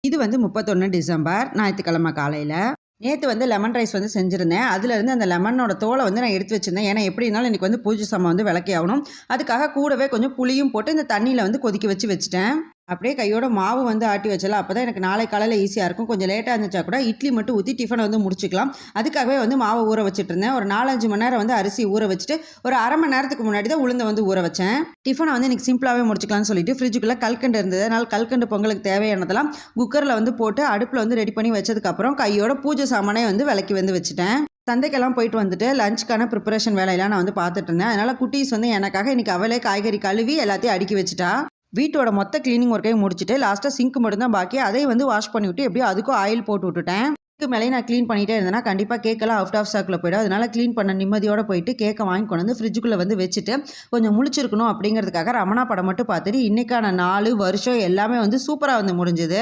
இது வந்து 31 டிசம்பர் ஞாயிற்றுக்கிழமை காலையில். நேற்று வந்து லெமன் ரைஸ் வந்து செஞ்சுருந்தேன். அதுலேருந்து அந்த லெமனோட தோலை வந்து நான் எடுத்து வச்சுருந்தேன். ஏன்னா எப்படி இருந்தாலும் இன்றைக்கி வந்து பூஜை சாமான் வந்து விளக்கி ஆகணும். அதுக்காக கூடவே கொஞ்சம் புளியும் போட்டு இந்த தண்ணியில் வந்து கொதிக்க வச்சுட்டேன். அப்படியே கையோட மாவு வந்து ஆட்டி வச்சலாம். அப்போ தான் எனக்கு நாளை காலையில் ஈஸியாக இருக்கும். கொஞ்சம் லேட்டாக இருந்துச்சா கூட இட்லி மட்டும் ஊற்றி டிஃபனை வந்து முடிச்சுக்கலாம். அதுக்காகவே வந்து மாவை ஊற வச்சுட்டு இருந்தேன். ஒரு 4-5 மணி நேரம் வந்து அரிசி ஊற வச்சுட்டு ஒரு அரை மணி நேரத்துக்கு முன்னாடி தான் உளுந்தை வந்து ஊற வச்சேன். டிஃபனை வந்து இன்றைக்கி சிம்பிளாகவே முடிச்சுக்கலாம்னு சொல்லிட்டு ஃப்ரிட்ஜுக்குள்ளே கல்கண்டு இருந்தது. அதனால் கல்கண்டு பொங்கலுக்கு தேவையானதெல்லாம் குக்கரில் வந்து போட்டு அடுப்பில் வந்து ரெடி பண்ணி வச்சதுக்கப்புறம் கையோட பூஜை சாமானே வந்து விளக்கி வந்து வச்சுட்டேன். சந்தைக்கெல்லாம் போயிட்டு வந்துட்டு லஞ்சுக்கான ப்ரிப்பரேஷன் வேலையெல்லாம் நான் வந்து பார்த்துட்டு இருந்தேன். அதனால் குட்டீஸ் வந்து எனக்காக இன்றைக்கி அவளே காய்கறி கழுவி எல்லாத்தையும் அடுக்கி வச்சுட்டா. வீட்டோட மொத்த கிளீனிங் ஒர்க்கையும் முடிச்சுட்டு லாஸ்ட்டாக சிங்க் மட்டும்தான் பாக்கி. அதையும் வந்து வாஷ் பண்ணி விட்டு எப்படியோ அதுக்கும் ஆயில் போட்டு விட்டுட்டேன். இதுக்கு மேலே நான் க்ளீன் பண்ணிகிட்டே இருந்தேன்னா கண்டிப்பாக கேக்கெல்லாம் அவுட் ஆஃப் ஸ்டாக்கில் போய்டும். அதனால் க்ளீன் பண்ண நிம்மதியோடு போயிட்டு கேக்கை வாங்கி கொண்டு வந்து ஃப்ரிட்ஜுக்குள்ளே வந்து வச்சுட்டு கொஞ்சம் முழிச்சிருக்கணும் அப்படிங்கிறதுக்காக ரமணா படம் மட்டும் பார்த்துட்டு இன்றைக்கான நாள் வருஷம் எல்லாமே வந்து சூப்பராக வந்து முடிஞ்சுது.